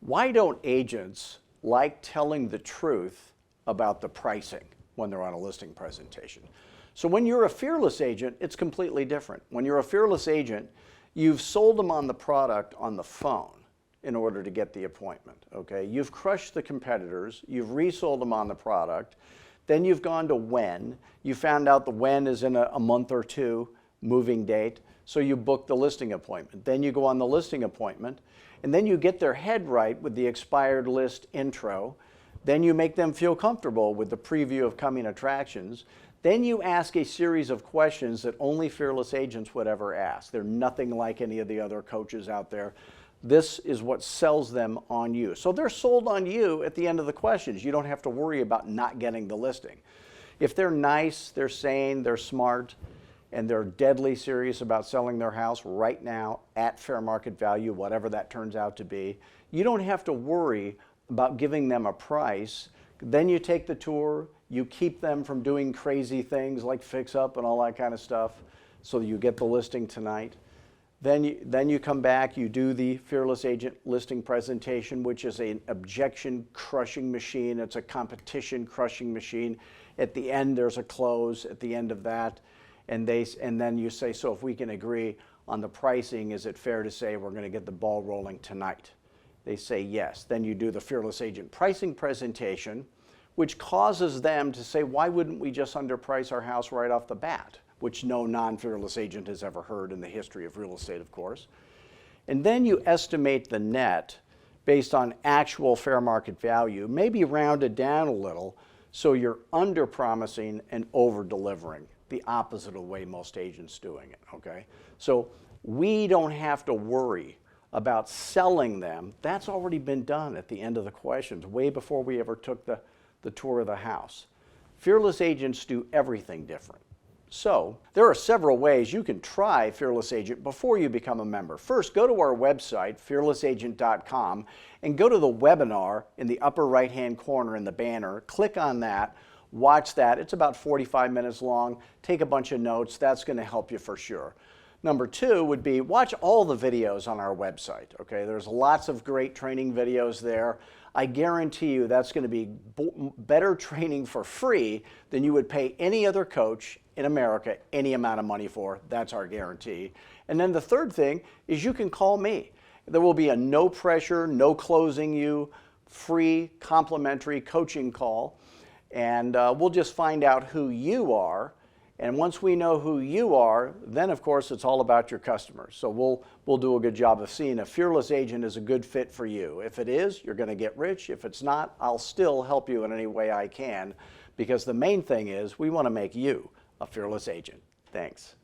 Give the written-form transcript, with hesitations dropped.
Why don't agents like telling the truth about the pricing when they're on a listing presentation? So when you're a fearless agent, it's completely different. When you're a fearless agent, you've sold them on the product on the phone in order to get the appointment, okay? You've crushed the competitors, you've resold them on the product, then you've gone to when. You found out the when is in a month or two, moving date, so you book the listing appointment. Then you go on the listing appointment, and then you get their head right with the expired list intro. Then you make them feel comfortable with the preview of coming attractions. Then you ask a series of questions that only fearless agents would ever ask. They're nothing like any of the other coaches out there. This is what sells them on you. So they're sold on you at the end of the questions. You don't have to worry about not getting the listing. If they're nice, they're sane, they're smart, and they're deadly serious about selling their house right now at fair market value, whatever that turns out to be, you don't have to worry about giving them a price. Then you take the tour, you keep them from doing crazy things like fix up and all that kind of stuff, so you get the listing tonight. Then you come back, you do the Fearless Agent listing presentation, which is an objection crushing machine. It's a competition crushing machine. At the end, there's a close at the end of that. And then you say, so if we can agree on the pricing, is it fair to say we're going to get the ball rolling tonight? They say yes. Then you do the Fearless Agent pricing presentation, which causes them to say, why wouldn't we just underprice our house right off the bat? Which no non-fearless agent has ever heard in the history of real estate, of course. And then you estimate the net based on actual fair market value, maybe rounded down a little, so you're under-promising and over-delivering, the opposite of the way most agents doing it, okay? So we don't have to worry about selling them. That's already been done at the end of the questions, way before we ever took the tour of the house. Fearless agents do everything different. So there are several ways you can try Fearless Agent before you become a member. First, go to our website, fearlessagent.com, and go to the webinar in the upper right-hand corner in the banner. Click on that, watch that. It's about 45 minutes long. Take a bunch of notes. That's going to help you for sure. Number two would be watch all the videos on our website. Okay, there's lots of great training videos there. I guarantee you that's going to be better training for free than you would pay any other coach in America any amount of money for. That's our guarantee. And then the third thing is you can call me. There will be a no pressure, no closing you, free complimentary coaching call. And we'll just find out who you are. And once we know who you are, then of course it's all about your customers. So we'll do a good job of seeing if Fearless Agent is a good fit for you. If it is, you're going to get rich. If it's not, I'll still help you in any way I can, because the main thing is we want to make you a fearless agent. Thanks.